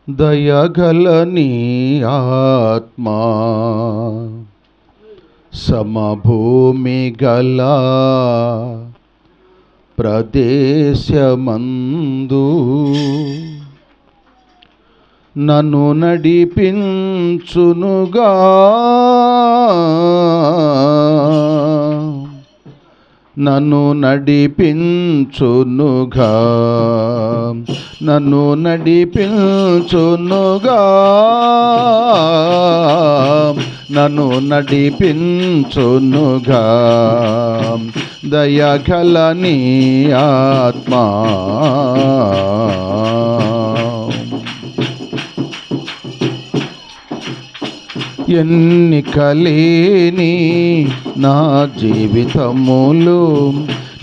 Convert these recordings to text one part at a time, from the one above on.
దయగల నీ ఆత్మా సమభూమి గల ప్రదేశమందు నన్ను నడిపించునుగా, నన్ను నడిపించునుగా, నన్ను నడిపించునుగా, నన్ను నడిపించునుగా. దయగల నీ ఆత్మా ఎన్నికలేని నా జీవితములు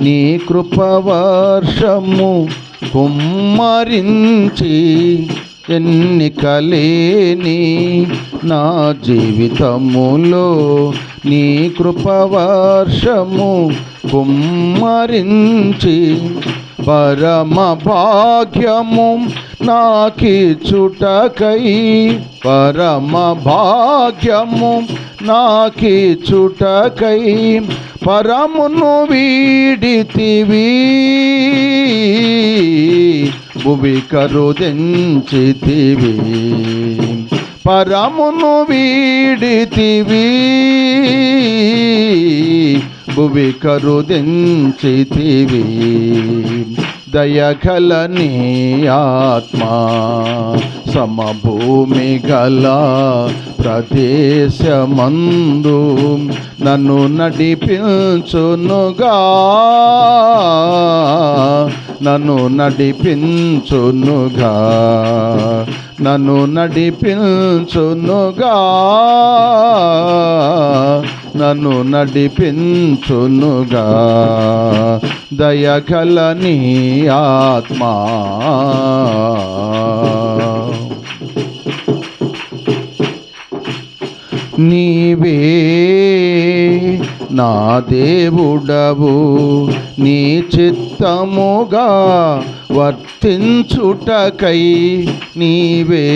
నీ కృపవర్షము కుమ్మరించి, ఎన్నికలేని నా జీవితములో నీ కృపవర్షము కుమ్మరించి, పరమ భాగ్యము నాకిచ్చుటకై, పరమ భాగ్యము నాకిచ్చుటకై పరమును వీడితివి, భువి కరుదించితివి. పరమును వీడితివి, భువి కరుదించితివి. దయగల నీ ఆత్మా సమభూమి గల ప్రదేశమందు నన్ను నడిపించునుగా, నన్ను నడిపించునుగా, నన్ను నడిపించునుగా, నన్ను నడిపించునుగా. దయగల నీ ఆత్మా నీవే నా దేవుడవు, నీ చిత్తముగా వర్తించుటకై నీవే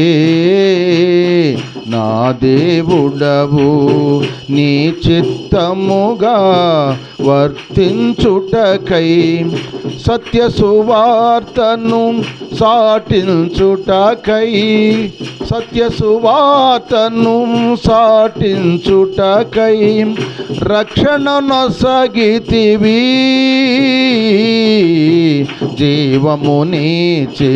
నా దేవుడవు, నీ చిత్తముగా వర్తించుటకై సత్య సువార్తను సాటించుటకై, సత్య సువార్తను సాటించుటకై రక్షణ నొసగితివి, జీవమునిచ్చితివి.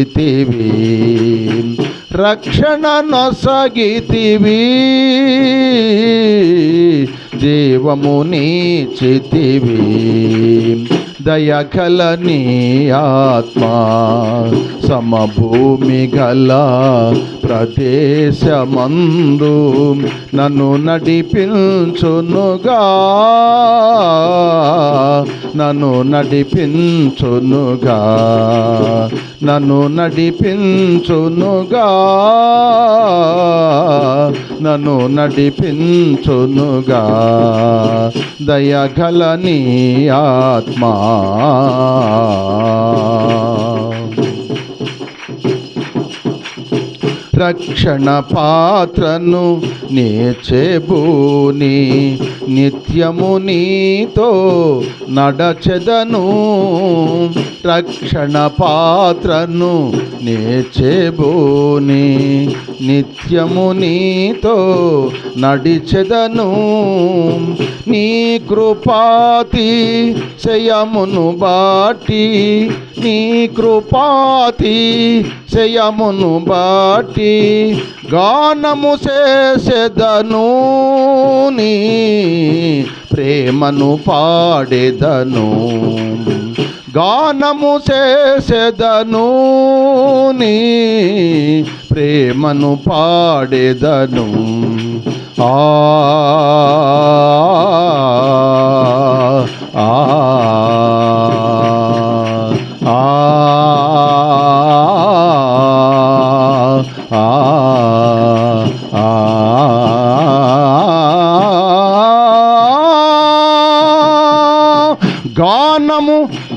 రక్షణ నొసగితివి, జీవమునిచ్చితివి. దయగల నీ ఆత్మా సమభూమి గల ప్రదేశమందు నన్ను నడిపించునుగా, నన్ను నడిపించునుగా, నన్ను నడిపించునుగా, నన్ను నడిపించునుగా. దయగల నీ ఆత్మా రక్షణ పాత్రను నే చెబూని, నిత్యము నీతో నడచెదను. రక్షణ పాత్రను నే చెబూని, నిత్యము నీతో నడిచెదను. నీ కృపాతి శయమును బాటి, నీ కృపాతి శయమును బాటి గానము చేసెదను, నీ ప్రేమను పాడెదను. గానము చేసెదను, నీ ప్రేమను పాడెదను. ఆ ఆ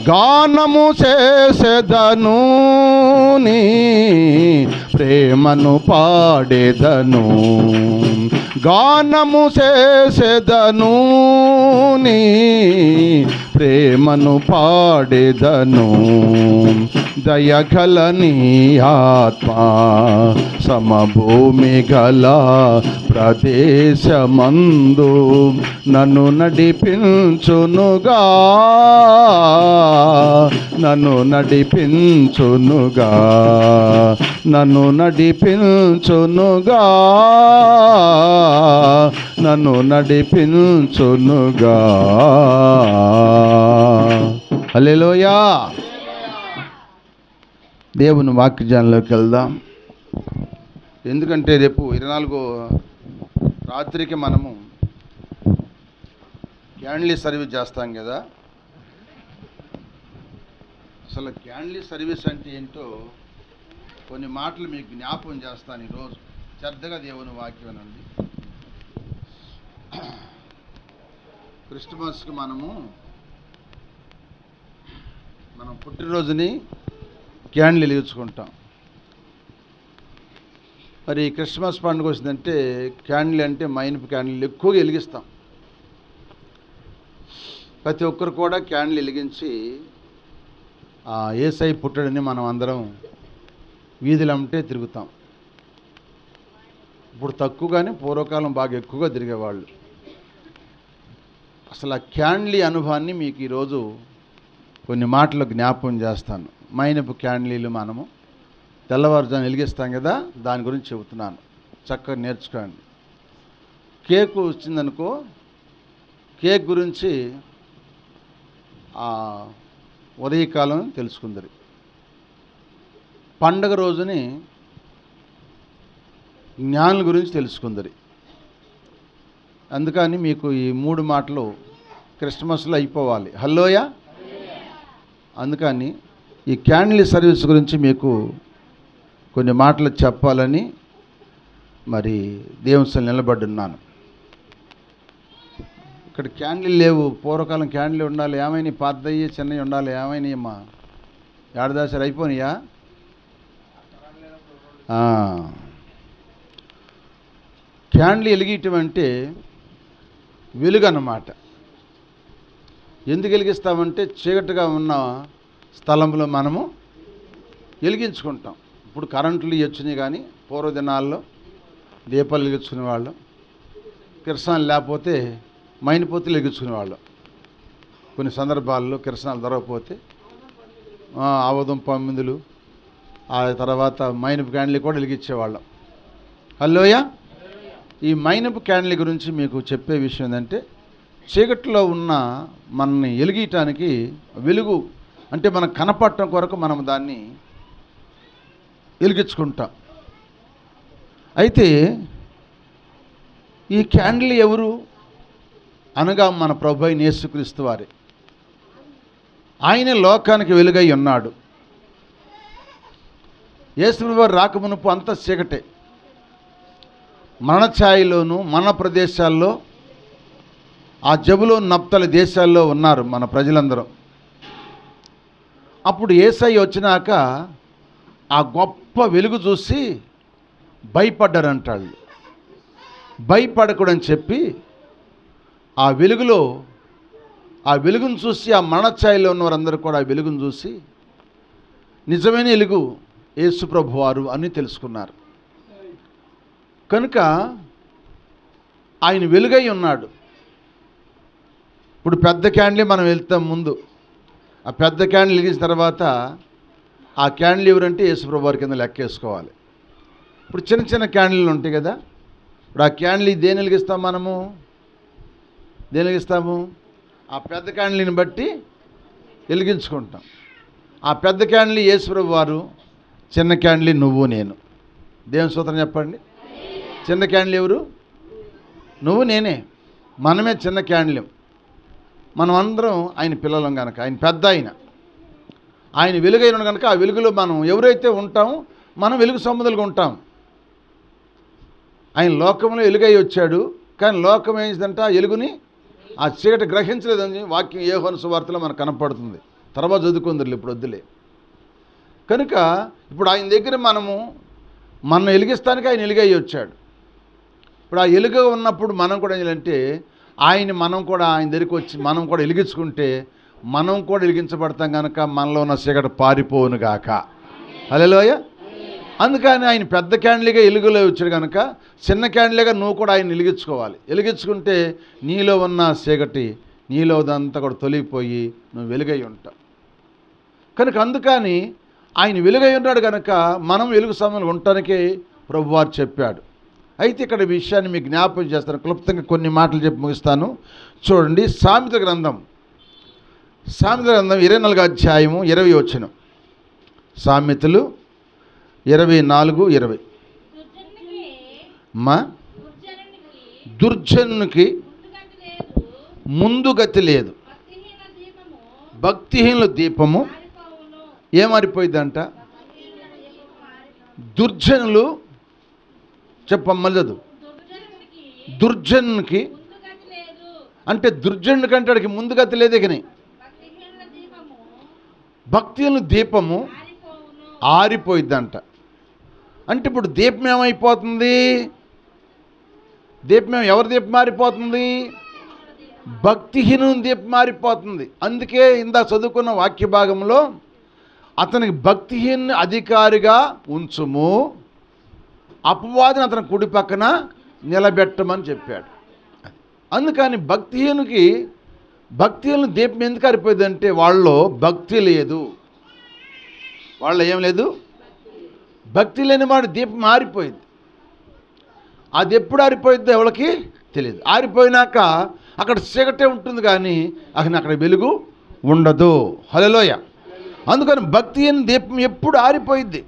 గానము చేసెదను, నీ ప్రేమను పాడేదను, గానము చేసేదను, నీ ప్రేమను పాడేదను. దయగల నీ ఆత్మ సమభూమి గల ప్రదేశమందు నన్ను నడిపించునుగా, నన్ను నడిపించునుగా, నన్ను నడిపించునుగా, నన్ను నడిపించునుగా. హల్లెలూయా. దేవుని వాక్యజానంలోకి వెళ్దాం. ఎందుకంటే రేపు 24 రాత్రికి మనము క్యాండిల్ సర్వీస్ చేస్తాం కదా. అసలు క్యాండిల్ సర్వీస్ అంటే ఏంటో కొన్ని మాటలు మీకు జ్ఞాపకం చేస్తాను ఈరోజు. శ్రద్ధగా దేవుని వాక్యం నుండి. క్రిస్మస్కి మనం పుట్టినరోజుని క్యాండిల్ వెలిగించుకుంటాం. మరి క్రిస్మస్ పండుగ వచ్చిందంటే క్యాండిల్ అంటే మైనపు క్యాండిల్ ఎక్కువగా వెలిగిస్తాం. ప్రతి ఒక్కరు కూడా క్యాండిల్ వెలిగించి యేసయ్య పుట్టడని మనం అందరం వీధులంటే తిరుగుతాం. ఇప్పుడు తక్కువ, కానీ పూర్వకాలం బాగా ఎక్కువగా తిరిగేవాళ్ళు. అసలు ఆ క్యాండిల్ అనుభవాన్ని మీకు ఈరోజు కొన్ని మాటలు జ్ఞాపకం చేస్తాను. మైనపు క్యాండిల్ మనము తెల్లవారుజాము వెలిగిస్తాం కదా, దాని గురించి చెబుతున్నాను. చక్కగా నేర్చుకోండి. కేకు వచ్చిందనుకో, కేక్ గురించి ఉదయకాలం తెలుసుకుందరు. పండగ రోజుని జ్ఞానుల గురించి తెలుసుకుందరు. అందుకని మీకు ఈ 3 మాటలు క్రిస్మస్లో అయిపోవాలి. హల్లోయా. అందుకని ఈ క్యాండిల్ సర్వీస్ గురించి మీకు కొన్ని మాటలు చెప్పాలని మరి దేవుని నిలబడున్నాను. ఇక్కడ క్యాండిల్ లేవు. పూర్వకాలం క్యాండిల్ ఉండాలి. ఏమైనా పాతయ్యి చిన్నవి ఉండాలి. ఏమైనా అమ్మా ఏడాదాసారి అయిపోయినాయా? క్యాండిల్ వెలిగించడం అంటే వెలుగు అన్నమాట. ఎందుకు వెలిగిస్తామంటే చీకటిగా ఉన్న స్థలంలో మనము వెలిగించుకుంటాం. ఇప్పుడు కరెంట్లు వచ్చినాయి, కానీ పూర్వదినాల్లో దీపాలు వెలిగించుకునేవాళ్ళు. కిరసనాలు లేకపోతే మైనపోతులు వెలిగించుకునేవాళ్ళు. కొన్ని సందర్భాల్లో కిరసనాలు దొరకకపోతే ఆవదం పందిలు, ఆ తర్వాత మైనపు క్యాండిల్ కూడా వెలిగించేవాళ్ళం. హల్లోయా. ఈ మైనపు క్యాండిల్ గురించి మీకు చెప్పే విషయం ఏంటంటే, చీకట్లో ఉన్న మనల్ని వెలిగించడానికి వెలుగు అంటే మనకు కనపడటం కొరకు మనం దాన్ని వెలిగించుకుంటాం. అయితే ఈ క్యాండిల్ ఎవరు అనగా మన ప్రభు అయిన యేసుక్రీస్తు వారే. ఆయన లోకానికి వెలుగై ఉన్నాడు. యేసు వారు రాకమునుపు అంత చీకటే. మన ఛాయలోను మన ప్రదేశాల్లో, ఆ జబులోను నప్తలి దేశాల్లో ఉన్నారు మన ప్రజలందరూ. అప్పుడు యేసయ్య వచ్చినాక ఆ గొప్ప వెలుగు చూసి భయపడ్డారంటాళ్ళు. భయపడకూడని చెప్పి ఆ వెలుగును చూసి, ఆ మరణఛాయలో ఉన్న వారందరూ కూడా ఆ వెలుగును చూసి నిజమైన వెలుగు యేసు ప్రభు వారు అని తెలుసుకున్నారు. కనుక ఆయన వెలుగై ఉన్నాడు. ఇప్పుడు పెద్ద క్యాండిల్ మనం వెళ్తాం ముందు. ఆ పెద్ద క్యాండిల్ వెలిగించిన తర్వాత ఆ క్యాండిల్ ఎవరంటే యేసుప్రభు వారి కింద లెక్కేసుకోవాలి. ఇప్పుడు చిన్న చిన్న క్యాండిల్లు ఉంటాయి కదా. ఇప్పుడు ఆ క్యాండిల్ దేని వెలిగిస్తాం మనము? దేని వెలిగిస్తాము? ఆ పెద్ద క్యాండిల్ని బట్టి వెలిగించుకుంటాం. ఆ పెద్ద క్యాండిల్ యేసుప్రభు వారు, చిన్న క్యాండిల్ నువ్వు నేను. దేవుని స్తోత్రం చెప్పండి. చిన్న క్యాండిల్ ఎవరు? నువ్వు నేనే. మనమే చిన్న క్యాండిల్. మనం అందరం ఆయన పిల్లలం కనుక, ఆయన పెద్ద ఆయన వెలుగైన కనుక ఆ వెలుగులో మనం ఎవరైతే ఉంటామో మనం వెలుగు సంబంధాలుగా ఉంటాం. ఆయన లోకంలో వెలుగై వచ్చాడు, కానీ లోకం ఏంటంటే ఆ వెలుగుని, ఆ చీకటి గ్రహించలేదని వాక్యం యోహాను సువార్తలో మనకు కనపడుతుంది. తర్వాత చదువుకుందరు, ఇప్పుడు వద్దులే. కనుక ఇప్పుడు ఆయన దగ్గర మనము మనం వెలిగిస్తానికి ఆయన ఎలుగై వచ్చాడు. ఇప్పుడు ఆ ఎలుగ ఉన్నప్పుడు మనం కూడా ఏం చేయాలంటే మనం కూడా ఆయన దగ్గరికి వచ్చి మనం కూడా వెలిగించుకుంటే మనం కూడా వెలిగించబడతాం కనుక మనలో ఉన్న చీకటి పారిపోవును గాక. హల్లెలూయ. అందుకని ఆయన పెద్ద క్యాండిల్గా ఎలుగులో వచ్చాడు కనుక చిన్న క్యాండిల్గా నువ్వు కూడా ఆయన వెలిగించుకోవాలి. వెలిగించుకుంటే నీలో ఉన్న చీకటి నీలోదంతా కూడా తొలగిపోయి నువ్వు వెలుగై ఉంటావు కనుక. అందుకని ఆయన వెలుగై ఉన్నాడు కనుక మనం వెలుగు సమయంలో ఉండటానికే ప్రభువారు చెప్పాడు. అయితే ఇక్కడ విషయాన్ని మీకు జ్ఞాపకం చేస్తాను, క్లుప్తంగా కొన్ని మాటలు చెప్పి ముగిస్తాను. చూడండి, సామెతల గ్రంథం 24వ అధ్యాయము 20వ వచనం. సామెతలు 24:20. దుర్జనునికి ముందుగతి లేదు, భక్తిహీనుల దీపము ఏమారిపోయిందంట. దుర్జనులు చెప్పమ్మలు చదువు. దుర్జనునికి అంటే దుర్జనుడి కంటే వాడికి ముందుగతి లేదు. కానీ భక్తిహీనుల దీపము ఆరిపోయిద్దంట. అంటే ఇప్పుడు దీపం ఏమైపోతుంది? దీపం ఎవరి దీపం మారిపోతుంది? భక్తిహీనుని దీపం మారిపోతుంది. అందుకే ఇందాక చదువుకున్న వాక్య భాగంలో అతనికి భక్తిహీనుని అధికారిగా ఉంచుము, అపవాదిని అతని కుడి పక్కన నిలబెట్టమని చెప్పాడు. అందుకని భక్తిహీనుని దీపం ఎందుకు ఆరిపోయిందంటే వాళ్ళలో భక్తి లేదు. వాళ్ళ ఏం లేదు, భక్తి లేని వాడి దీపం ఆరిపోయింది. అది ఎప్పుడు ఆరిపోయిద్దో ఎవరికి తెలియదు. ఆరిపోయినాక అక్కడ చీకటే ఉంటుంది కానీ అక్కడ వెలుగు ఉండదు. హల్లెలూయ. అందుకని భక్తిహీన దీపం ఎప్పుడు ఆరిపోయిద్ది.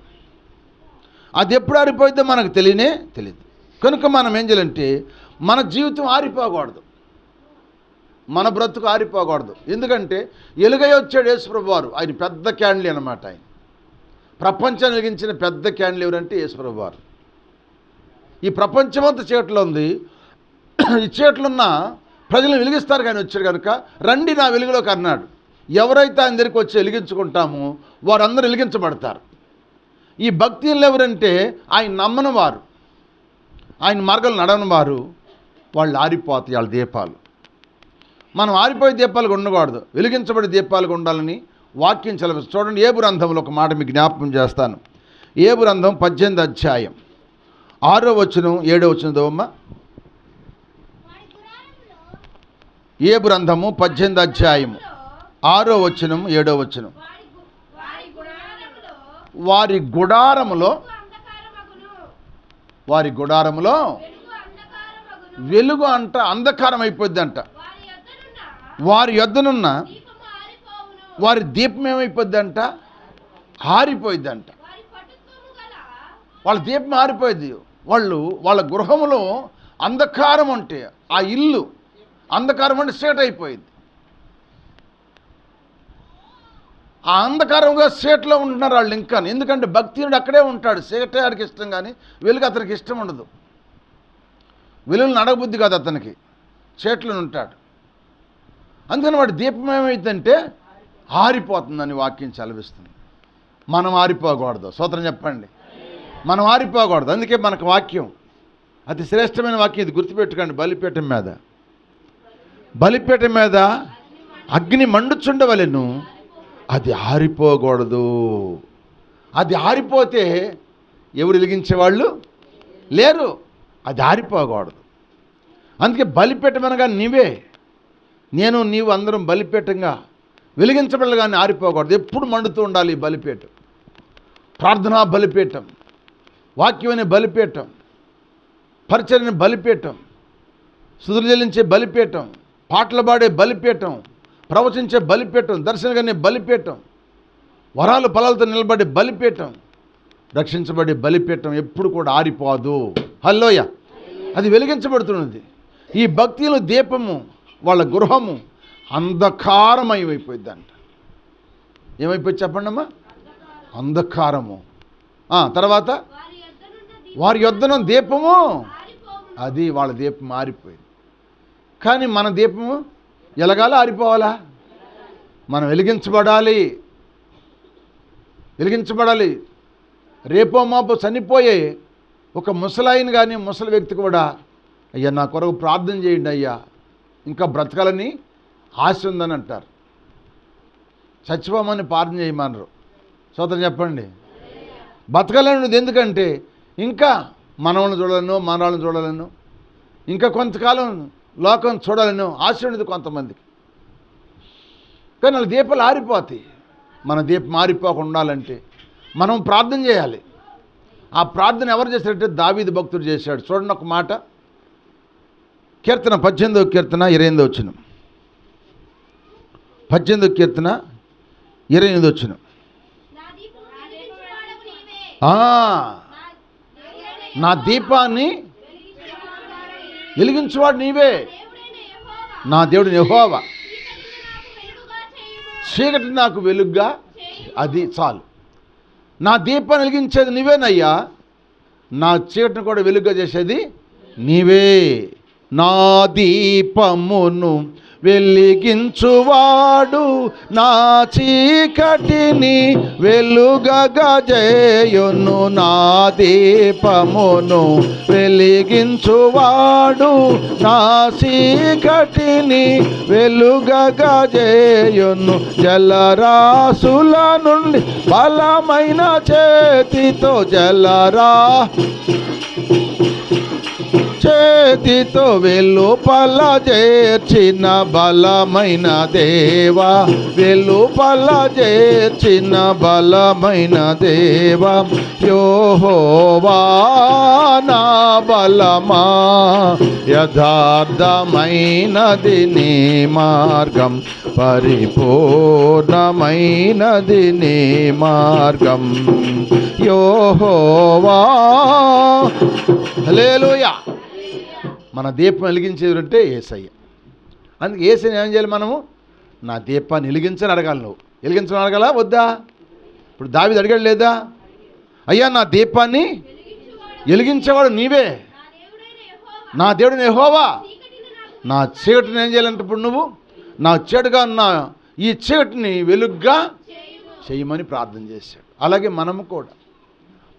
అది ఎప్పుడు ఆరిపోయిద్దో మనకు తెలియదు. కనుక మనం ఏం చేయాలంటే మన జీవితం ఆరిపోకూడదు, మన బ్రతుకు ఆరిపోకూడదు. ఎందుకంటే ఎలుగై వచ్చాడు యేసుప్రభు వారు. ఆయన పెద్ద క్యాండిల్ అన్నమాట. ఆయన ప్రపంచాన్ని వెలిగించిన పెద్ద క్యాండిల్ ఎవరంటే యేసుప్రభు వారు. ఈ ప్రపంచమంతా చీకట్లో ఉంది. ఈ చీకట్లున్న ప్రజలను వెలిగిస్తారు కానీ వచ్చాడు కనుక రండి నా వెలుగులోకి అన్నాడు. ఎవరైతే ఆయన దగ్గరికి వచ్చి వెలిగించుకుంటామో వారందరూ వెలిగించబడతారు. ఈ భక్తులు ఎవరంటే ఆయన నమ్మని వారు, ఆయన మార్గాలు నడవని వారు, వాళ్ళు ఆరిపోతాయి వాళ్ళ దీపాలు. మనం ఆరిపోయే దీపాలుగా ఉండకూడదు, వెలిగించబడే దీపాలుగా ఉండాలని వాక్యం చదివిస్తుంది. చూడండి, ఏబు గ్రంథంలో ఒక మాట మీకు జ్ఞాపకం చేస్తాను. ఏబు గ్రంథం 18వ అధ్యాయం 6వ వచనం 7వ వచనం చదవమ్మా. ఏబు గ్రంథము 18వ అధ్యాయము 6వ వచనం 7వ వచనం. వారి గుడారములో వెలుగు అంధకారం అయిపోద్ది అంట. వారి యొద్దనున్న వారి దీపం ఏమైపోద్ది అంట, ఆరిపోయిద్ది అంట. వాళ్ళ దీపం ఆరిపోయింది. వాళ్ళ గృహములో అంధకారం అంటే ఆ ఇల్లు అంధకారం అంటే సేట్ అయిపోయింది. ఆ అంధకారంగా సేట్లో ఉంటున్నారు వాళ్ళు ఇంకా. ఎందుకంటే భక్తినుడు అక్కడే ఉంటాడు. సేటే ఆడికి ఇష్టం కానీ వెలుగు అతనికి ఇష్టం ఉండదు. వెలుగులు నడబుద్ధి కాదు అతనికి, సేట్లో ఉంటాడు. అందుకని వాడి దీపం ఏమైందంటే ఆరిపోతుందని వాక్యం చదివిస్తుంది. మనం ఆరిపోకూడదు. స్తోత్రం చెప్పండి. మనం ఆరిపోకూడదు. అందుకే మనకు వాక్యం అతి శ్రేష్టమైన వాక్యం ఇది, గుర్తుపెట్టుకోండి. బలిపీఠం మీద అగ్ని మండుచుండవలెను, అది ఆరిపోకూడదు. అది ఆరిపోతే ఎవరు వెలిగించేవాళ్ళు లేరు. అది ఆరిపోకూడదు. అందుకే బలిపీఠం అనగా నీవు అందరం బలిపీఠంగా వెలిగించబడాలి కానీ ఆరిపోకూడదు. ఎప్పుడు మండుతూ ఉండాలి ఈ బలిపీఠం. ప్రార్థనా బలిపీఠం, వాక్యమనే బలిపీఠం, పరిచర్యని బలిపీఠం, స్తుతులు చెల్లించే బలిపీఠం, పాటలు పాడే బలిపీఠం, ప్రవచించే బలిపీఠం, దర్శనగానే బలిపీఠం, వరాలు ఫలాలతో నిలబడే బలిపీఠం, రక్షించబడే బలిపీఠం ఎప్పుడు కూడా ఆరిపోదు. హల్లెలూయా. అది వెలిగించబడుతున్నది. ఈ భక్తుల దీపము వాళ్ళ గృహము అంధకారమయమైపోయిందంట. ఏమైపోయింది చెప్పండి అమ్మా? అంధకారము. తర్వాత వారి యొద్దన దీపము, అది వాళ్ళ దీపం ఆరిపోయింది. కానీ మన దీపము ఎలగాల ఆరిపోవాలా? మనం వెలిగించబడాలి. రేపో మాపో చనిపోయే ఒక ముసలాయన కానీ ముసలి వ్యక్తి కూడా, అయ్యా నా కొరకు ప్రార్థన చేయండి అయ్యా, ఇంకా బ్రతకాలని ఆశ ఉందని అంటారు. చచ్చిపోమని ప్రార్థన చేయమన్నారు. సోదరు చెప్పండి, బతకాలనేది ఎందుకంటే ఇంకా మనవలను చూడాలను, మనవాళ్ళని చూడాలను, ఇంకా కొంతకాలం లోకం చూడాలను ఆశ ఉండదు కొంతమందికి. కానీ వాళ్ళ దీపాలు ఆరిపోతాయి. మన దీపం ఆరిపోకుండా ఉండాలంటే మనం ప్రార్థన చేయాలి. ఆ ప్రార్థన ఎవరు చేశారంటే దావీదు భక్తుడు చేశాడు. చూడండి ఒక మాట, కీర్తన 18వ కీర్తన 28వ వచనం. 18వ కీర్తన 28వ వచనం. నా దీపాన్ని వెలిగించువాడు నీవే, నా దేవుడు యెహోవా, చీకటి నాకు వెలుగ్గా. అది చాలు. నా దీపాన్ని వెలిగించేది నీవేనయ్యా, నా చీకటిని కూడా వెలుగ్గా చేసేది నీవే. నా దీపమును వెలిగించువాడు నా చీకటిని వెలుగగా చేయును. నా దీపమును వెలిగించువాడు నా చీకటిని వెలుగగా చేయును. జలరాశుల నుండి బలమైన చేతితో చేతితో వెలుపల చేర్చిన బలమైన దేవా, వెలుపల చేర్చిన బలమైన దేవా, యెహోవా నా బలమా, యథార్థమైనది నీ మార్గం, పరిపూర్ణమైనది నీ మార్గం, యెహోవా. హల్లెలూయా. మన దీపం వెలిగించేది అంటే యేసయ్య. అందుకే యేసయ్యని ఏం చేయాలి మనము? నా దీపాన్ని వెలిగించని అడగాలి. నువ్వు వెలిగించని అడగాలా వద్దా? ఇప్పుడు దావీదు అడిగాడు లేదా? అయ్యా నా దీపాన్ని వెలిగించేవాడు నీవే, నా దేవుడిని యెహోవా, నా చీకటిని ఏం చేయాలంటే ఇప్పుడు నువ్వు నా చెడుగా ఉన్న ఈ చీకటిని వెలుగ్గా చేయమని ప్రార్థన చేశాడు. అలాగే మనము కూడా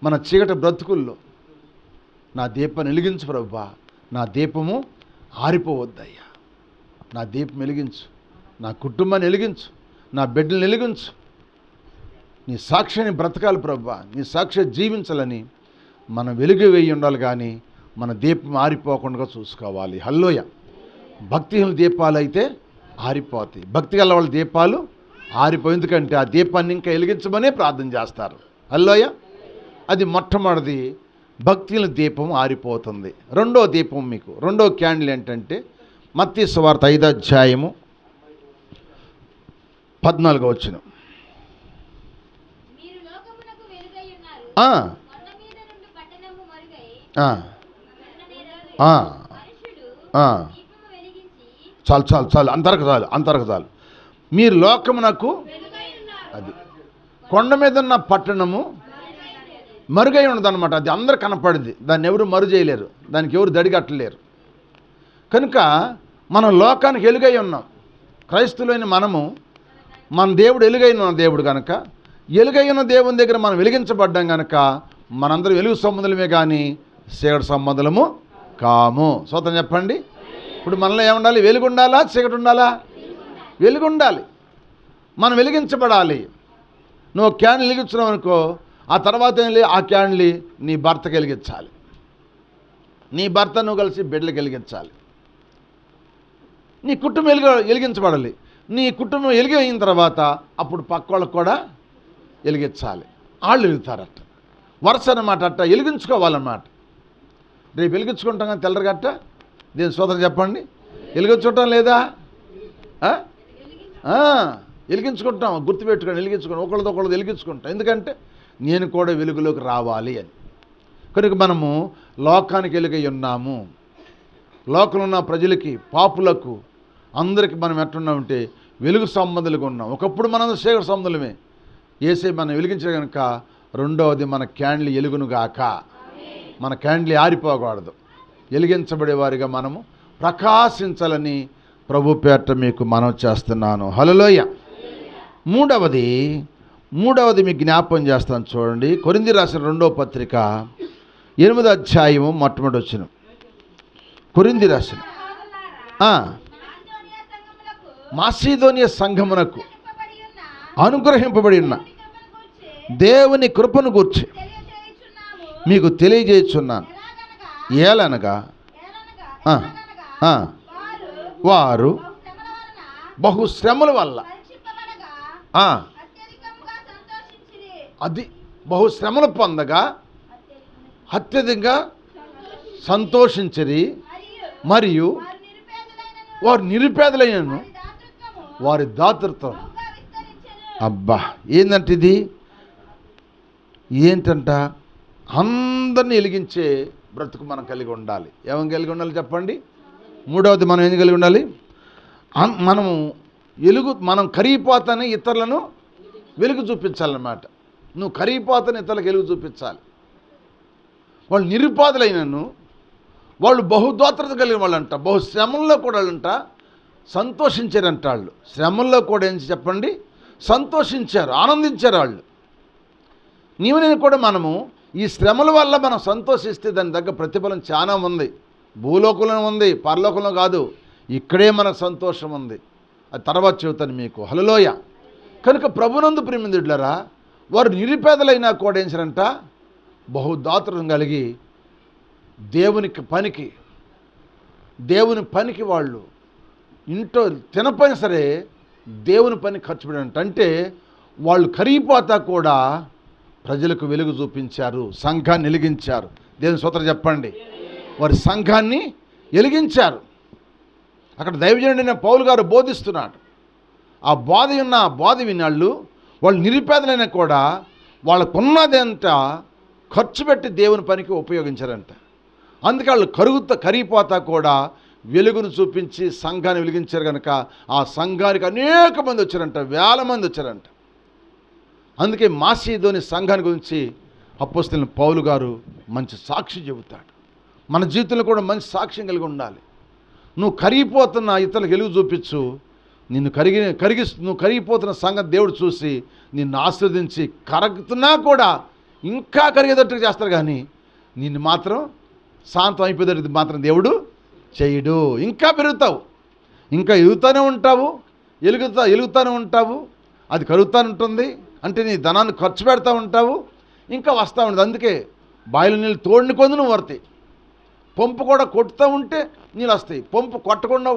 మన చీకటి బ్రతుకుల్లో నా దీపాన్ని వెలిగించు ప్రభువా, నా దీపము ఆరిపోవద్దయ్యా, నా దీపం వెలిగించు, నా కుటుంబాన్ని వెలిగించు, నా బిడ్డలను వెలిగించు, నీ సాక్ష్యాన్ని బ్రతకాలి ప్రభువా, నీ సాక్ష్యం జీవించాలని మనం వెలుగు వేయి ఉండాలి. కానీ మన దీపం ఆరిపోకుండా చూసుకోవాలి. హల్లెలూయా. భక్తిహీన దీపాలు అయితే ఆరిపోతాయి, భక్తి గల వాళ్ళ దీపాలు ఆరిపోయి. ఎందుకంటే ఆ దీపాన్ని ఇంకా వెలిగించమనే ప్రార్థన చేస్తారు. హల్లెలూయా. అది మొట్టమొదటిది, భక్తిహీన దీపం ఆరిపోతుంది. రెండో దీపం, మీకు రెండో క్యాండిల్ ఏంటంటే మత్తయి సువార్త 5వ అధ్యాయము 14వ వచనం. చాలు చాలు చాలు, అంతరకు చాలు. మీరు లోకమునకు, అది కొండ మీద ఉన్న పట్టణము మరుగై ఉండదన్నమాట. అది అందరు కనపడింది, దాన్ని ఎవరు మరు చేయలేరు, దానికి ఎవరు దడిగట్టలేరు. కనుక మనం లోకానికి వెలుగై ఉన్నాం. క్రైస్తులైన మనము, మన దేవుడు వెలుగైన దేవుడు కనుక, వెలుగై ఉన్న దేవుని దగ్గర మనం వెలిగించబడ్డాం కనుక మనందరం వెలుగు సంబంధులమే కానీ చీకటి సంబంధులము కాము. సోతం చెప్పండి. ఇప్పుడు మనలో ఏముండాలి? వెలుగు ఉండాలా, చీకటి ఉండాలా? వెలుగు ఉండాలి. మనం వెలిగించబడాలి. నువ్వు క్యాండిల్ వెలిగించినావు అనుకో, ఆ తర్వాత ఆ క్యాండిల్ నీ భర్తకి వెలిగించాలి, నీ భర్త నువ్వు కలిసి బిడ్డలకు వెలిగించాలి, నీ కుటుంబం వెలిగించబడాలి. నీ కుటుంబం వెలిగిన తర్వాత అప్పుడు పక్క వాళ్ళకు కూడా వెలిగించాలి, వాళ్ళు వెలుగుతారట. వరుస అన్నమాట, అట్ట వెలిగించుకోవాలన్నమాట. రేపు వెలిగించుకుంటాం కానీ తెల్లరగట్ట దీని సోదరు చెప్పండి, వెలిగించుకుంటాం లేదా? వెలిగించుకుంటాం, గుర్తుపెట్టుకొని వెలిగించుకుంటాం, ఒకళ్ళతో ఒకళ్ళు వెలిగించుకుంటాం. ఎందుకంటే నేను కూడా వెలుగులోకి రావాలి అని. కనుక మనము లోకానికి వెలుగై ఉన్నాము. లోకంలో ఉన్న ప్రజలకి, పాపులకు, అందరికీ మనం ఎట్టున్నామంటే వెలుగు సంబంధులుగా ఉన్నాం. ఒకప్పుడు మనం చీకటి సంబంధులమే. యేసయ్య మనం వెలిగించే కనుక రెండవది మన క్యాండిల్ వెలుగునుగాక. మన క్యాండిల్ ఆరిపోకూడదు, వెలిగించబడేవారిగా మనము ప్రకాశించాలని ప్రభు పేరట మీకు మనవి చేస్తున్నాను. హల్లెలూయా. మూడవది మీకు జ్ఞాపకం చేస్తాను చూడండి. కొరింథీ రాసిన 2వ పత్రిక 8వ అధ్యాయము మొట్టమొదటి వచనం. కొరింథీ రాసిన మాసిదోనియ సంఘమునకు అనుగ్రహింపబడి ఉన్న దేవుని కృపను గూర్చి మీకు తెలియజేయుచున్నాను. ఏలనగా వారు బహుశ్రమల వల్ల అది బహుశ్రమలు పొందగా అత్యధికంగా సంతోషించిరి, మరియు వారు నిరుపేదలైనను వారి దాతృత్వం. అబ్బా, ఏంటంటే ఇది ఏంటంట? అందరినీ వెలిగించే బ్రతుకు మనం కలిగి ఉండాలి. ఏమని కలిగి ఉండాలి చెప్పండి? మూడవది, మనం ఏం కలిగి ఉండాలి? మనం కరిగిపోతానే ఇతరులను వెలుగు చూపించాలన్నమాట. నువ్వు కరిగిపోతానే ఇతరులకు వెలుగు చూపించాలి. వాళ్ళు నిరుపాదులైనను వాళ్ళు బహుదోత్రత కలిగిన వాళ్ళంట, బహుశ్రమంలో కూడా వాళ్ళంట సంతోషించారంట. వాళ్ళు శ్రమంలో కూడా ఏం చెప్పండి? సంతోషించారు, ఆనందించారు వాళ్ళు. నీవు నేను కూడా మనము ఈ శ్రమల వల్ల మనం సంతోషిస్తే దాని దగ్గర ప్రతిఫలం చాలా ఉంది. భూలోకంలో ఉంది, పరలోకంలో కాదు. ఇక్కడే మనకు సంతోషం ఉంది. అది తర్వాత చెబుతాను మీకు. హల్లెలూయా. కనుక ప్రభునందు ప్రియమిత్రులారా, వారు నిరుపేదలైనా కూడా ఏం చేశారంట? బహుదాతృత్వం కలిగి దేవుని పనికి వాళ్ళు ఇంట్లో తినపోయినా సరే దేవుని పని ఖర్చు పెట్టారంట. అంటే వాళ్ళు కరిగిపోతా కూడా ప్రజలకు వెలుగు చూపించారు, సంఘాన్ని వెలిగించారు. దేవుని స్తోత్రం చెప్పండి. వారి సంఘాన్ని వెలిగించారు. అక్కడ దైవజనుడైన పౌలు గారు బోధిస్తున్నాడు. ఆ బోధ వినాళ్ళు వాళ్ళు నిరుపేదలైనా కూడా వాళ్ళకున్నదంట ఖర్చు పెట్టి దేవుని పనికి ఉపయోగించారంట. అందుకే వాళ్ళు కరిగిపోతా కూడా వెలుగును చూపించి సంఘాన్ని వెలిగించారు. కనుక ఆ సంఘానికి అనేక మంది వచ్చారంట, వేల మంది వచ్చారంట. అందుకే మాసిదోని సంఘాన్ని గురించి అపోస్తలుడైన పౌలు గారు మంచి సాక్షి చెబుతాడు. మన జీవితంలో కూడా మంచి సాక్ష్యం కలిగి ఉండాలి. నువ్వు కరిగిపోతున్న ఇతరులకు వెలుగు చూపించు. నువ్వు కరిగిపోతున్న సంగతి దేవుడు చూసి నిన్ను ఆస్వాదించి కరుగుతున్నా కూడా ఇంకా కరిగేటట్టుగా చేస్తారు. కానీ నిన్ను మాత్రం శాంతం అయిపోయేటట్టు మాత్రం దేవుడు చేయడు. ఇంకా పెరుగుతావు, ఇంకా ఎదుగుతూనే ఉంటావు, ఎలుగుతూనే ఉంటావు. అది కరుగుతూనే ఉంటుంది. అంటే నీ ధనాన్ని ఖర్చు పెడతా ఉంటావు, ఇంకా వస్తూ ఉంటుంది. అందుకే బావిలో నీళ్ళు తోడిని కొంది నువ్వు వరతాయి. పంపు కూడా కొట్టుతూ ఉంటే నీళ్ళు వస్తాయి. పంపు కొట్టకుండా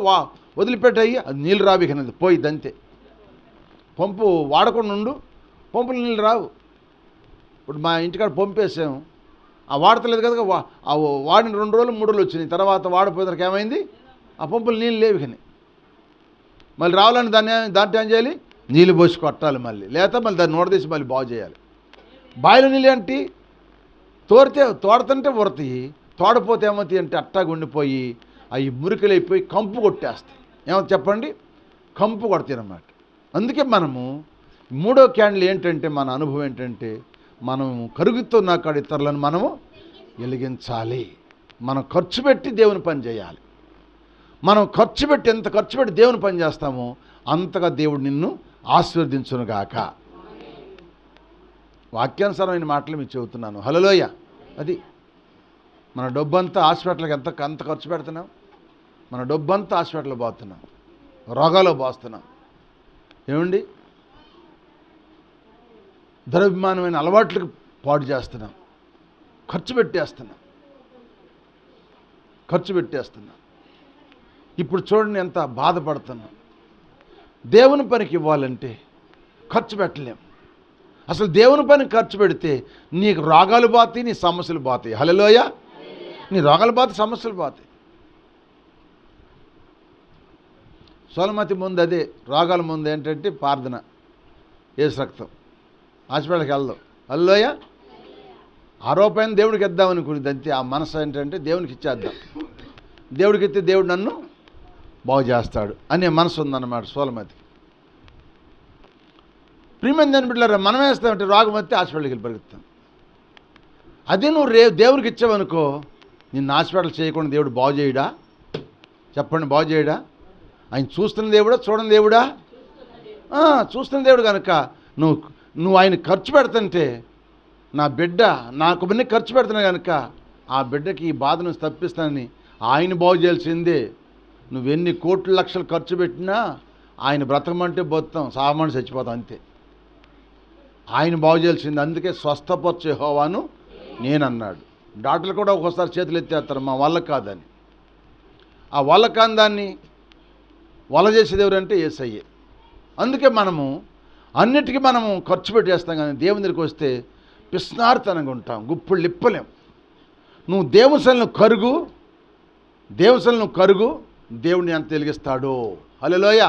వదిలిపెట్టాయి, అది నీళ్ళు రాబికనేది పోయిద్ది అంతే. పంపు వాడకుండా ఉండు, పంపులు నీళ్ళు రావు. ఇప్పుడు మా ఇంటికాడ పంపు వేసాము, ఆ వాడతలేదు కదా, వాడిన 2 రోజులు 3 రోజులు వచ్చినాయి. తర్వాత వాడిపోయేదానికి ఏమైంది? ఆ పంపులు నీళ్ళు లేవు. కానీ మళ్ళీ రావాలని దాంట్లో ఏం చేయాలి? నీళ్ళు పోసి కొట్టాలి మళ్ళీ, లేకపోతే మళ్ళీ దాన్ని నోడదీసి మళ్ళీ బాగు చేయాలి. బావిలో నీళ్ళు అంటే తోడుతుంటే ఉరతాయి, తోడపోతే ఏమవుతాయి అంటే అట్టాగా ఉండిపోయి అవి మురికలైపోయి కంపు కొట్టేస్తాయి. ఏమో చెప్పండి? కంపు కొడతాయి అన్నమాట. అందుకే మనము 3వ క్యాండిల్ ఏంటంటే, మన అనుభవం ఏంటంటే, మనం కరుగుతున్న కాడ ఇతరులను మనము వెలిగించాలి. మనం ఖర్చు పెట్టి దేవుని పని చేయాలి. మనం ఎంత ఖర్చు పెట్టి దేవుని పని చేస్తామో అంతగా దేవుడు నిన్ను ఆశీర్వదించునుగాక. వాక్యానుసారమైన మాటలు మీకు చెబుతున్నాను. హల్లెలూయా. అది మన డబ్బంతా హాస్పిటల్కి అంత ఖర్చు పెడుతున్నాం. మన డబ్బంతా హాస్పిటల్లో పోతున్నాం, రోగాల్లో పోస్తున్నాం. ఏమండి? దురభిమానమైన అలవాట్లకు పాడు చేస్తున్నాం, ఖర్చు పెట్టేస్తున్నాం. ఇప్పుడు చూడండి ఎంత బాధపడుతున్నాం. దేవుని పనికి ఇవ్వాలంటే ఖర్చు పెట్టలేం. అసలు దేవుని పనికి ఖర్చు పెడితే నీకు రోగాలు పోతాయి, నీ సమస్యలు పోతాయి. హల్లెలూయా. నీ రోగాలు పోతాయి, సమస్యలు పోతాయి. సోలమతి ముందు అదే, రోగాల ముందు ఏంటంటే ప్రార్థన, ఏసు రక్తం. హాస్పిటల్కి వెళ్దాం. హల్లెలూయా. రూపాయని దేవుడికి ఇద్దామనుకునేది అంతే. ఆ మనసు ఏంటంటే దేవునికి ఇచ్చేద్దాం, దేవుడికి ఇస్తే దేవుడు నన్ను బాగు చేస్తాడు అనే మనసు ఉందన్నమాట సోలమతికి. ప్రియమైన దాన్ని బిడ్డలారా, మనం వేస్తామంటే రోగం వస్తే హాస్పిటల్కి వెళ్ళి పరిగెత్తాం. అదే నువ్వు దేవుడికి ఇచ్చావనుకో, నిన్ను హాస్పిటల్ చేయకుండా దేవుడు బాగు చేయడా? చెప్పండి, బాగు చేయడా? ఆయన చూస్తున్న దేవుడా, చూడని దేవుడా? చూస్తున్న దేవుడు కనుక నువ్వు ఆయన ఖర్చు పెడుతుంటే, నా బిడ్డ నాకు ఖర్చు పెడుతున్నా కనుక ఆ బిడ్డకి ఈ బాధ నుంచి తప్పిస్తానని ఆయన బాగు చేయాల్సిందే. నువ్వెన్ని కోట్ల లక్షలు ఖర్చు పెట్టినా ఆయన బ్రతకమంటే బతుకుతాం, సామాను చచ్చిపోతాం అంతే. ఆయన బాగు చేయాల్సింది. అందుకే స్వస్థపరచు యెహోవాను నేనన్నాడు. డాక్టర్లు కూడా ఒక్కోసారి చేతులు ఎత్తేస్తారు మా వల్ల కాదని. ఆ వల్ల కాని దాన్ని వల్ల చేసేది ఎవరంటే యేసయ్యే. అందుకే మనము అన్నిటికీ మనము ఖర్చు పెట్టేస్తాం, కానీ దేవుని దగ్గరికి వస్తే పిస్నార్తనంగా ఉంటాం, గుప్పుడు లిప్పలేం. నువ్వు దేవుని కరుగు, దేవుడిని ఎంత వెలిగిస్తాడో. హల్లెలూయా.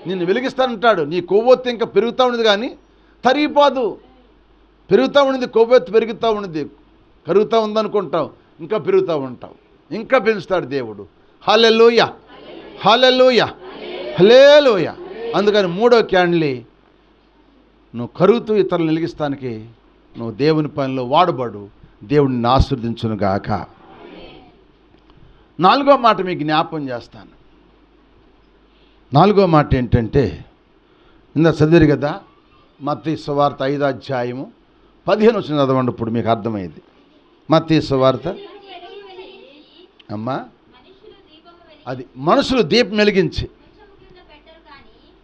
నిన్ను వెలిగిస్తానంటాడు. నీ కొవ్వొత్తి ఇంకా పెరుగుతూ ఉన్నది కానీ తరిగిపోదు. పెరుగుతూ ఉన్నది, కొవ్వొత్తి పెరుగుతూ ఉన్నది, కరుగుతూ ఉందనుకుంటావు, ఇంకా పెరుగుతూ ఉంటావు, ఇంకా పెంచుతాడు దేవుడు. హల్లెలూయా, హల్లెలూయా, హల్లెలూయా. అందుకని 3వ క్యాండిల్, నువ్వు కరుగుతూ ఇతరులను వెలిగిస్తానికి నువ్వు దేవుని పనిలో వాడబడు. దేవుడిని ఆశీర్వదించునుగాక. 4వ మాట మీకు జ్ఞాపం చేస్తాను. 4వ మాట ఏంటంటే, ఇందా చదివారు కదా, మత్తయి సువార్త 5వ అధ్యాయము 15 వచ్చిన చదవండి. ఇప్పుడు మీకు అర్థమైంది. మత్తయి సువార్త అమ్మా, అది మనుషులు దీపం వెలిగించి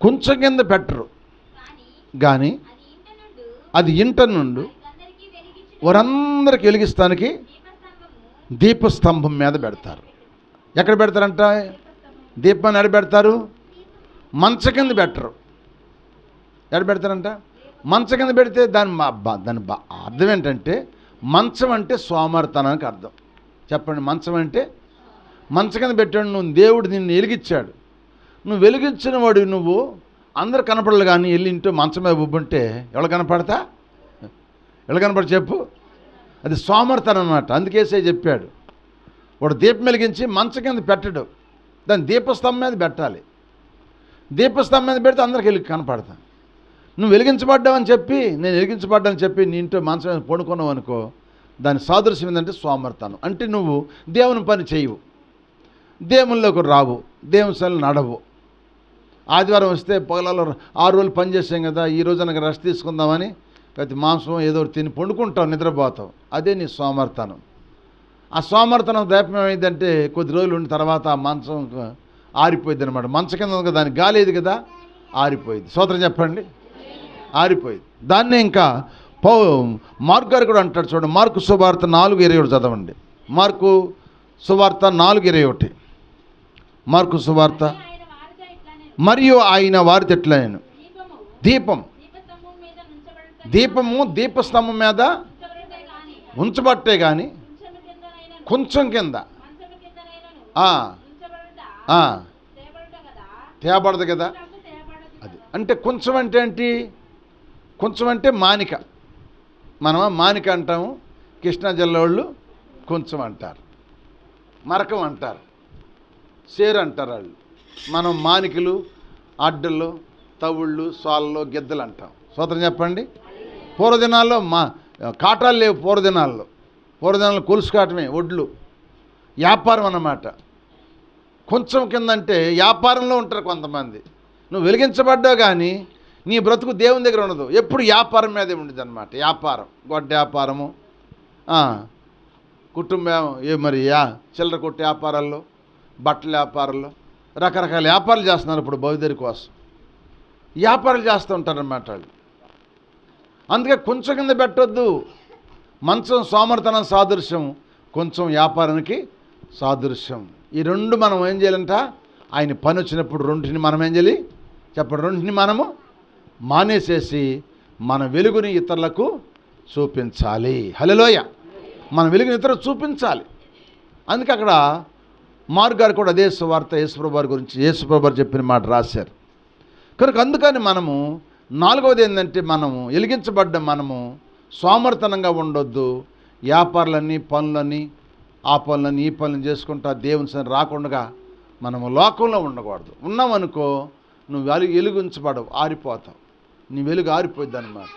కొంచెం కింద పెట్టరు కానీ అది ఇంట నుండి వారందరికి వెలిగిస్తానికి దీపస్తంభం మీద పెడతారు. ఎక్కడ పెడతారంట? దీపాన్ని ఎక్కడ పెడతారు? మంచ కింద పెట్టరు. ఎక్కడ పెడతారంట? మంచం కింద పెడితే దాని అర్థం ఏంటంటే, మంచం అంటే సోమరితనానికి అర్థం. చెప్పండి, మంచం అంటే మంచం కింద పెట్టాడు. నువ్వు దేవుడు నిన్ను వెలిగించాడు, నువ్వు వెలిగించిన వాడు, నువ్వు అందరు కనపడలు కానీ వెళ్ళి ఇంటూ మంచం మీద ఉబ్బుంటే ఎవరు కనపడతా? ఎవరు కనపడ చెప్పు? అది సోమరితనం అన్నమాట. అందుకేసే చెప్పాడు, వాడు దీపం వెలిగించి మంచం కింద పెట్టడు, దాన్ని దీపస్తంభం మీద పెట్టాలి. దీపస్తంభం మీద పెడితే అందరికి వెళ్ళి కనపడతాను. నువ్వు వెలిగించబడ్డావని చెప్పి, నేను వెలిగించబడ్డాని చెప్పి నీ ఇంట్లో మంచం మీద పడుకున్నావు అనుకో, దాని సాదృశ్యం ఏంటంటే సోమరితనం. అంటే నువ్వు దేవుని పని చేయవు, దేవునిలోకి రావు, దేవుని సన్నిధిలో నడవు. ఆదివారం వస్తే పగలలో 6 రోజులు పని చేసాం కదా, ఈ రోజు నాకు రెస్ట్ తీసుకుందామని ప్రతి మాంసం ఏదో తిని పండుకుంటావు, నిద్రపోతావు. అదే నీ సోమరితనం. ఆ సోమరితనం దీపం ఏమైందంటే కొద్ది రోజులు ఉన్న తర్వాత ఆ మంచం ఆరిపోయింది అనమాట. మంచం కింద ఉంది కదా, దానికి గాలేదు కదా, ఆరిపోయింది. స్తోత్రం చెప్పండి. ఆరిపోయింది. దాన్నే ఇంకా మార్కు గారు కూడా అంటాడు చూడండి. మార్కు సువార్త 4:21 చదవండి. మార్కు సువార్త 4:21. మార్కు సువార్త. మరియు ఆయన వారితో ఎట్లా, నేను దీపము దీపస్తంభం మీద ఉంచబట్టే కానీ కొంచెం కింద తేబడదు కదా. అది అంటే కొంచెం అంటే ఏంటి? కొంచెం అంటే మానిక. మనం మానిక అంటాము, కృష్ణా జిల్లా వాళ్ళు కొంచెం అంటారు, మరకం అంటారు, సేరు అంటారు వాళ్ళు. మనం మానికలు, అడ్డలు, తవుళ్ళు, సోళ్ళు, గిద్దలు అంటాం. స్తోత్రం చెప్పండి. పూర్వదినాల్లో కాటాలు లేవు. పూర్వదినాల్లో కొలుసు కాటమే, ఒడ్లు, వ్యాపారం అన్నమాట. కొంచెం కిందంటే వ్యాపారంలో ఉంటారు కొంతమంది. నువ్వు వెలిగించబడ్డావు కానీ నీ బ్రతుకు దేవుని దగ్గర ఉండదు, ఎప్పుడు వ్యాపారం మీదే ఉండేది అనమాట. వ్యాపారం, గొడ్డ వ్యాపారము, కుటుంబం, మరి చిల్లర కొట్టు వ్యాపారాల్లో, బట్టల వ్యాపారాల్లో, రకరకాల వ్యాపారాలు చేస్తున్నారు ఇప్పుడు బౌద్ధరి కోసం. వ్యాపారాలు చేస్తూ ఉంటారన్నమాట వాళ్ళు. అందుకే కొంచెం కింద పెట్టొద్దు. మంచం సోమరితనం సాదృశ్యం, కొంచెం వ్యాపారానికి సాదృశ్యం. ఈ రెండు మనం ఏం చేయాలంట? ఆయన పని వచ్చినప్పుడు రెండింటిని మనం ఏం చేయాలి చెప్పండి? రెండింటిని మనము మానేసేసి మన వెలుగుని ఇతరులకు చూపించాలి. హల్లెలూయా. మన వెలుగుని ఇతరులకు చూపించాలి. అందుకే అక్కడ మార్కు గారు కూడా అదే సువార్త యేసుప్రభు వారి గురించి యేసుప్రభు వారు చెప్పిన మాట రాశారు. కనుక అందుకని మనము 4వది ఏంటంటే, మనము వెలిగించబడ్డ మనము సోమరితనంగా ఉండొద్దు. వ్యాపారాలన్నీ, పనులన్నీ, ఆ పనులన్నీ ఈ పనులను చేసుకుంటా దేవుని సన్ని రాకుండా మనము లోకంలో ఉండకూడదు. ఉన్నామనుకో నువ్వు వెలిగించబడవు, ఆరిపోతావు. నీ వెలుగు ఆరిపోద్ది అన్నమాట.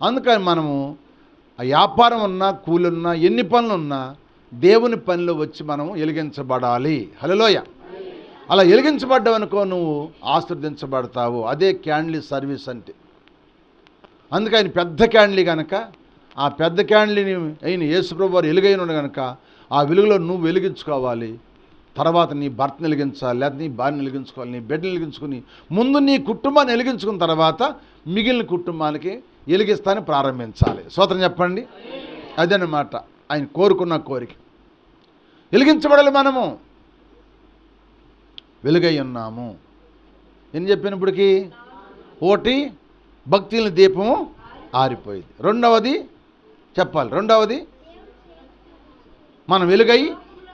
అందుకని మనము ఆ వ్యాపారం ఉన్నా, కూలున్నా, ఎన్ని పనులున్నా దేవుని పనిలో వచ్చి మనం వెలిగించబడాలి. హల్లెలూయా. అలా వెలిగించబడ్డావనుకో నువ్వు ఆశీర్వదించబడతావు. అదే క్యాండిల్ సర్వీస్ అంటే. అందుకని పెద్ద క్యాండిల్ కనుక ఆ పెద్ద క్యాండిల్ని అయిన యేసుప్రభు వారు వెలుగైన కనుక ఆ వెలుగులో నువ్వు వెలిగించుకోవాలి. తర్వాత నీ భర్తను వెలిగించాలి, లేకపోతే నీ భార్యను వెలిగించుకోవాలి, నీ బిడ్డను వెలిగించుకుని ముందు నీ కుటుంబాన్ని వెలిగించుకున్న తర్వాత మిగిలిన కుటుంబానికి వెలిగిస్తానని ప్రారంభించాలి. స్తోత్రం చెప్పండి. అదనమాట ఆయన కోరుకున్న కోరిక. వెలిగించబడాలి. మనము వెలుగై ఉన్నాము. ఏం చెప్పినప్పటికీ ఒకటి భక్తుల దీపము ఆరిపోయింది. రెండవది చెప్పాలి. రెండవది మనం వెలుగై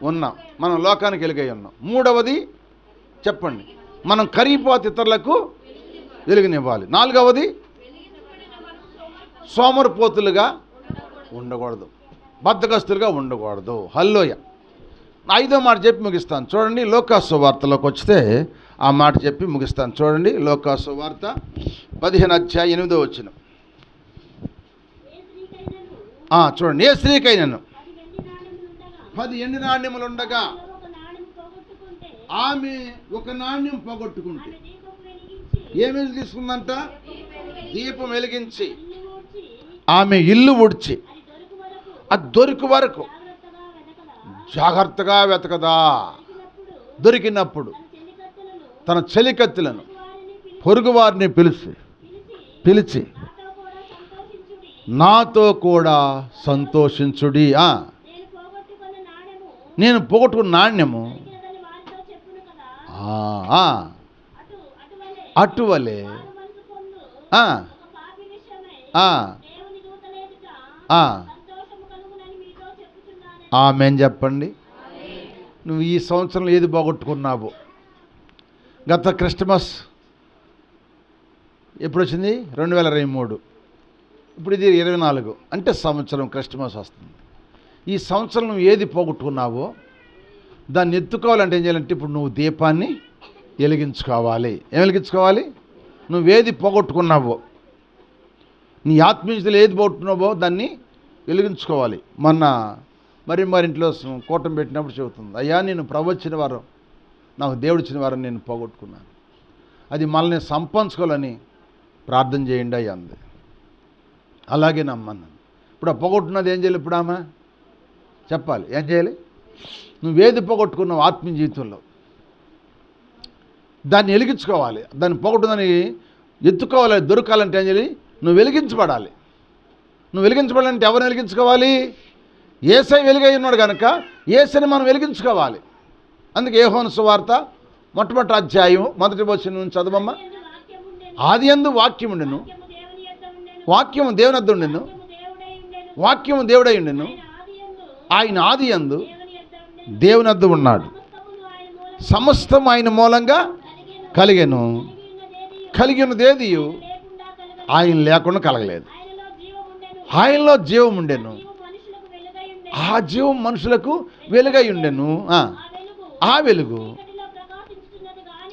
ఉన్నాం, మనం లోకానికి వెలుగై ఉన్నాం. మూడవది చెప్పండి, మనం కరిగిపోతే ఇతరులకు వెలుగునివ్వాలి. నాలుగవది సోమరిపోతులుగా ఉండకూడదు, బద్ధకస్తులుగా ఉండకూడదు. హల్లెలూయా. ఐదో మాట చెప్పి ముగిస్తాను చూడండి. లూకా సువార్తలోకి వస్తే ఆ మాట చెప్పి ముగిస్తాను చూడండి. లూకా సువార్త 15:8 చూడండి. ఏ స్త్రీకైనను 10 వెండి నాణ్యములు ఉండగా ఆమె ఒక నాణ్యం పోగొట్టుకుంటే ఏమి తీసుకుందంట? దీపం వెలిగించి ఆమె ఇల్లు ఊడ్చి అది దొరికి వరకు జాగ్రత్తగా వెతకదా. దొరికినప్పుడు తన చెలికత్తెలను పొరుగువారిని పిలిచి నాతో కూడా సంతోషించుడి, నేను పోగొట్టుకున్న నాణ్యము అటువలే ఆమేన్ చెప్పండి. నువ్వు ఈ సంవత్సరంలో ఏది పోగొట్టుకున్నావు? గత క్రిస్టమస్ ఎప్పుడు వచ్చింది? 2023. ఇప్పుడు ఇది 24, అంటే సంవత్సరం క్రిస్టమస్ వస్తుంది. ఈ సంవత్సరం నువ్వు ఏది పోగొట్టుకున్నావో దాన్ని ఎత్తుకోవాలంటే ఏం చేయాలంటే ఇప్పుడు నువ్వు దీపాన్ని వెలిగించుకోవాలి. ఏం వెలిగించుకోవాలి? నువ్వేది పోగొట్టుకున్నావో, నీ ఆత్మీయతలు ఏది పోగొట్టుకున్నావో దాన్ని వెలిగించుకోవాలి. మొన్న మరి ఇంట్లో కూటమి పెట్టినప్పుడు చెబుతుంది, అయ్యా నేను ప్రవచించిన వారం, నాకు దేవుడిచ్చిన వారం నేను పోగొట్టుకున్నాను, అది మళ్ళీ సంపాదించుకోవాలని ప్రార్థన చేయండి అయ్యా అంది. అలాగే నమ్మన్నాను. ఇప్పుడు ఆ పోగొట్టున్నది ఏం చేయాలి? ఇప్పుడు ఆమె చెప్పాలి ఏం చేయాలి? నువ్వేది పోగొట్టుకున్నావు ఆత్మీయ జీవితంలో దాన్ని వెలిగించుకోవాలి. దాన్ని పోగొట్టుదని ఎత్తుకోవాలి. దొరకాలంటే ఏం చేయాలి? నువ్వు వెలిగించబడాలి. నువ్వు వెలిగించబడాలంటే ఎవరిని వెలిగించుకోవాలి? యేసై వెలుగై ఉన్నాడు కనుక యేసైని మనం వెలిగించుకోవాలి. అందుకే యోహాను సువార్త 1వ అధ్యాయం 1వ వచనం నుంచి చదవమ్మ. ఆదియందు వాక్యం ఉండెను, వాక్యము దేవుని వద్ద ఉండెను, వాక్యము దేవుడై ఉండెను, ఆయన ఆదియందు దేవుని వద్ద ఉన్నాడు, సమస్తం ఆయన మూలంగా కలిగెను, కలిగి ఉన్నదేది ఆయన లేకుండా కలగలేదు. ఆయనలో జీవం ఉండెను, ఆ జీవం మనుషులకు వెలుగై ఉండెను. ఆ వెలుగు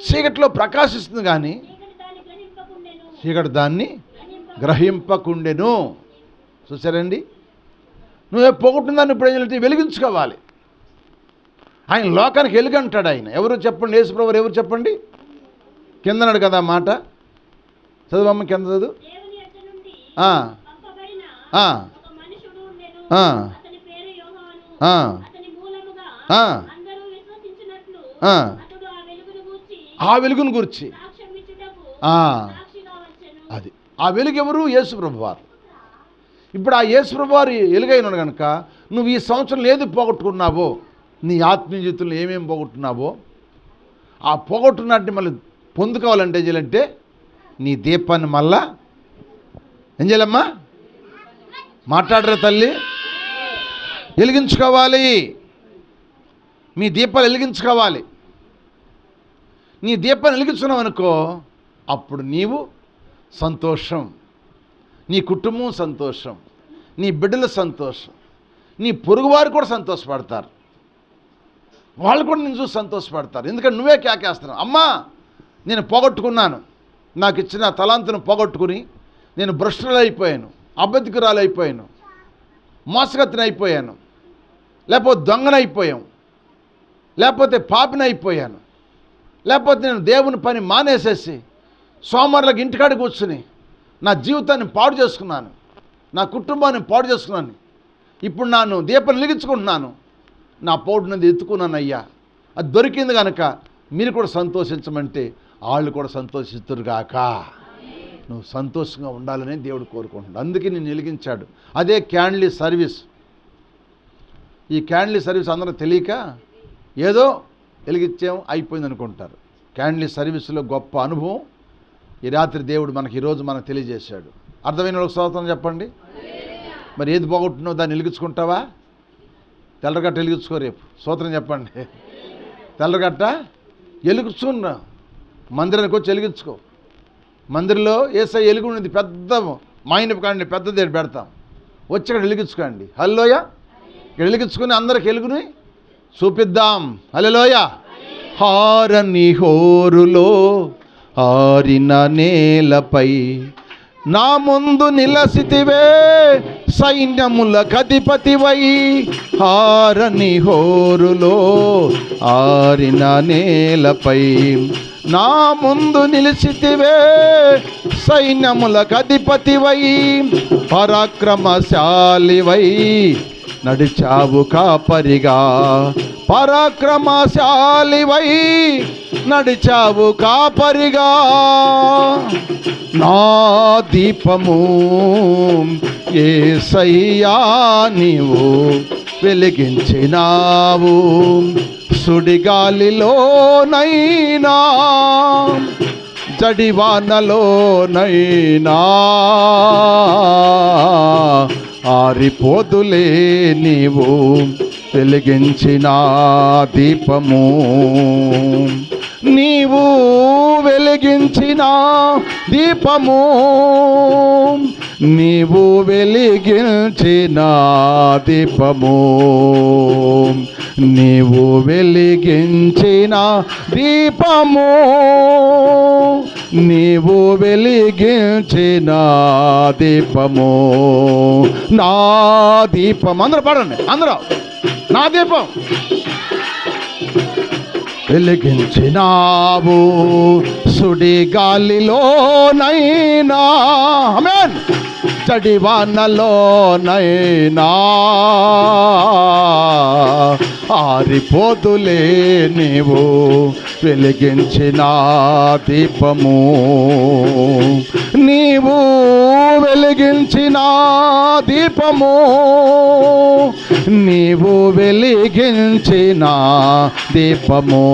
చీకటిలో ప్రకాశిస్తుంది కానీ చీకటి దాన్ని గ్రహింపకుండెను. చూసారండి? నువ్వే పోగొట్టిందాన్ని ఇప్పుడు ఏం చేయాలంటే వెలిగించుకోవాలి. ఆయన లోకానికి వెలుగంటాడు. ఆయన ఎవరు చెప్పండి? యేసుప్రభువు ఎవరు చెప్పండి? కిందన్నాడు కదా మాట, చదువమ్మ కింద చదువు. ఆ వెలుగును గురించి అది ఆ వెలుగు ఎవరు? యేసుప్రభువు వారు. ఇప్పుడు ఆ యేసుప్రభువు వారు వెలుగైనాడు కనుక నువ్వు ఈ సంవత్సరం ఏది పోగొట్టుకున్నావో, నీ ఆత్మీయ జీవితంలో ఏమేమి పోగొట్టున్నావో ఆ పోగొట్టున్నట్టు మళ్ళీ పొందుకోవాలంటే ఏం చేయాలంటే నీ దీపాన్ని మళ్ళా ఏం చేయాలమ్మా? మాట్లాడరా తల్లి? వెలిగించుకోవాలి. మీ దీపాలు వెలిగించుకోవాలి. నీ దీపాన్ని వెలిగించుకున్నావు అనుకో, అప్పుడు నీవు సంతోషం, నీ కుటుంబం సంతోషం, నీ బిడ్డల సంతోషం, నీ పొరుగువారు కూడా సంతోషపడతారు. వాళ్ళు కూడా నేను చూసి సంతోషపడతారు. ఎందుకంటే నువ్వే కేకేస్తున్నావు, అమ్మా నేను పోగొట్టుకున్నాను, నాకు ఇచ్చిన తలాంతును పోగొట్టుకుని నేను భ్రష్టులైపోయాను, అబద్ధికురాలైపోయాను, మోసగత్తినైపోయాను, లేకపోతే దొంగనైపోయాం, లేకపోతే పాపినైపోయాను, లేకపోతే నేను దేవుని పని మానేసేసి సోమవారాలకు ఇంటికాడ కూర్చుని నా జీవితాన్ని పాడు చేసుకున్నాను, నా కుటుంబాన్ని పాడు చేసుకున్నాను, ఇప్పుడు నేను దీపం వెలిగించుకుంటున్నాను, నా పౌరునది ఎత్తుకున్నాను అయ్యా, అది దొరికింది కనుక మీరు కూడా సంతోషించమంటే వాళ్ళు కూడా సంతోషిస్తురుగాక. నువ్వు సంతోషంగా ఉండాలని దేవుడు కోరుకుంటున్నాడు. అందుకే నేను వెలిగించాడు. అదే క్యాండిల్ సర్వీస్. ఈ క్యాండిల్ సర్వీస్ అందరూ తెలియక ఏదో వెలిగించాం అయిపోయింది అనుకుంటారు. క్యాండిల్ సర్వీస్లో గొప్ప అనుభవం ఈ రాత్రి దేవుడు ఈరోజు మనకు తెలియజేశాడు. అర్థమైన ఒక స్తోత్రం చెప్పండి. మరి ఏది పోగొట్టున్నావు దాన్ని వెలిగించుకుంటావా? తెల్లగట్ట వెలిగించుకో. రేపు స్తోత్రం చెప్పండి. తెల్లగట్ట వెలిగించుకున్నా, మందిరానికి వచ్చి వెలిగించుకో. మందిరంలో యేసయ్య వెలుగు ఉన్నది, పెద్ద మాయినపు కాండి పెద్దది పెడతాం, వచ్చి ఇక్కడ వెలిగించుకోండి. హల్లెలూయా. ఇక్కడ వెలిగించుకుని అందరికి వెలుగుని చూపిద్దాం. హల్లెలూయా. హారని హోరులో ఆరిన నేలపై నా ముందు నిలసితివే సైన్యములకు అధిపతివై. హారని హోరులో ఆరిన నేలపై నా ముందు నిలిచితివే సైన్యములకు అధిపతివై. పరాక్రమశాలివై నడిచావు కాపరిగా, పరాక్రమశాలివై నడిచావు కాపరిగా. నా దీపము యేసయ్యా నీవు వెలిగించినావు, సుడిగాలిలోనైనా జడివానలోనైనా ఆరిపోదులే నీవు వెలిగించిన దీపము. నీవు వెలిగించిన దీపము, నీవు వెలిగించిన దీపము, నీవు వెలిగించిన దీపము, నీవు వెలిగించిన దీపము. నా దీపం. అందరూ పాడండి, అందరూ. నా దీపం వెలిగించినావు సుడిగాలిలోనైనా, ఆమేన్, చడివానలోనైనా ఆరిపోదులే నీవు వెలిగించిన దీపము. నీవు వెలిగించిన దీపము, నీవు వెలిగించిన దీపము,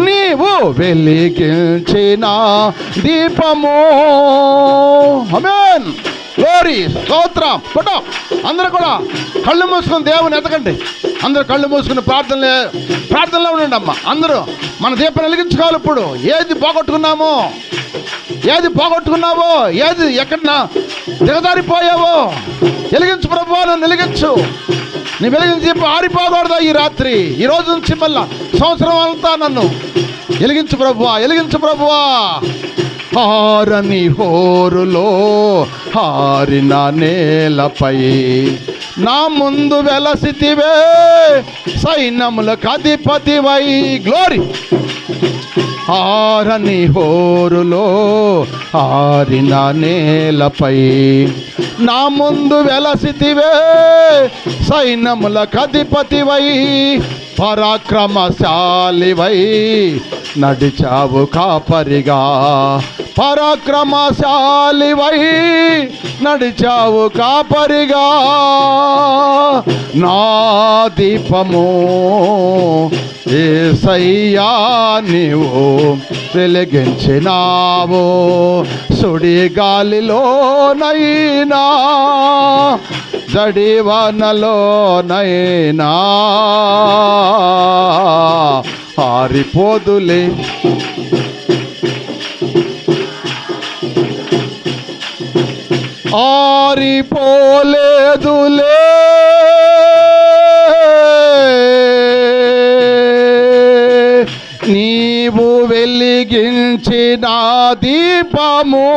నీవు వెలిగించిన దీపము. ఆమేన్. గ్లోరీ, స్తోత్రం. కొట్టు. అందరూ కూడా కళ్ళు మూసుకుని దేవుని ఎతకండి. అందరూ కళ్ళు మూసుకుని ప్రార్థనలో ఉండండి అమ్మ. అందరూ మన దీపం వెలిగించుకోవాలి. ఇప్పుడు ఏది పోగొట్టుకున్నామో, ఏది పోగొట్టుకున్నావో, ఏది ఎక్కడ దిగజారిపోయావో వెలిగించు ప్రభువా, నన్ను వెలిగించు. నీ వెలిగించి దీపం ఆరిపోకూడదా ఈ రాత్రి, ఈ రోజు నుంచి మళ్ళా సంవత్సరం అంతా నన్ను వెలిగించు ప్రభువా, వెలిగించు ప్రభువా. హారని హోరులో హారిన నేలపై నా ముందు వెలసితివే సైన్యములకు అధిపతివై. గ్లోరీ. హారని హోరులో హారిన నేలపై నా ముందు వెలసితివే సైన్యములకు అధిపతివై. పరాక్రమశాలివై నడిచావు కాపరిగా, పరాక్రమశాలివై నడిచావు కాపరిగా. నా దీపము యేసయ్యా నీవు వెలిగించినావు, సుడిగాలిలోనైనా జడివానలోనైనా ఆరిపోదులే. ఆరిపోలేదులే నీవు వెలిగించిన దీపము,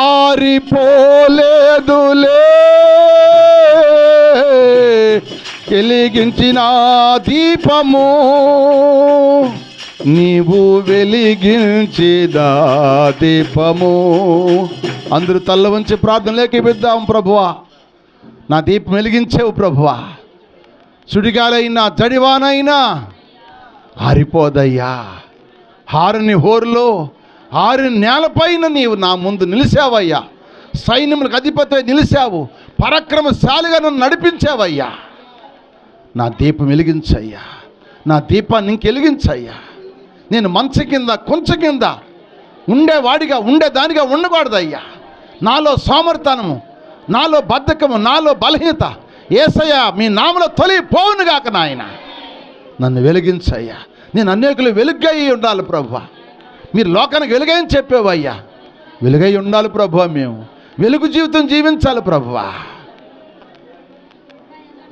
ఆరిపోలేదులే వెలిగించిన దీపము. నీవు వెలిగించేదా దీపము. అందరూ తల్ల వంచి ప్రార్థనలోకి పెద్దాం. ప్రభువా, నా దీపం వెలిగించేవు ప్రభువా. సుడిగాలైనా జడివానైనా ఆరిపోదయ్యా. హారుని హోరులో ఆరిన నేలపైన నీవు నా ముందు నిలిచావయ్యా. సైన్యములకు అధిపతి నిలిచావు. పరాక్రమశాలిగా నన్ను నడిపించావయ్యా. నా దీపం వెలిగించయ్యా. నా దీపాన్ని ఇంకెలిగించయ్యా. నేను మంచం కింద కొంచెం కింద ఉండేవాడిగా ఉండేదానిగా ఉండకూడదయ్యా. నాలో సోమర్తనము, నాలో బద్ధకము, నాలో బలహీనత యేసయ్యా మీ నామలో తొలిపోవునుగాక నాయన. నన్ను వెలిగించయ్యా. నేను అనేకులు వెలుగై ఉండాలి ప్రభువా. మీరు లోకానికి వెలుగని చెప్పేవయ్యా. వెలుగై ఉండాలి ప్రభువా. మేము వెలుగు జీవితం జీవించాలి ప్రభువా.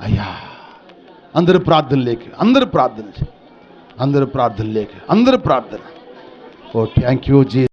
అయ్యా, అందరూ ప్రార్థనలేకి, అందరూ ప్రార్థన, అందరూ ప్రార్థనలేకి, అందరూ ప్రార్థన. ఓ థ్యాంక్ యూ జీ.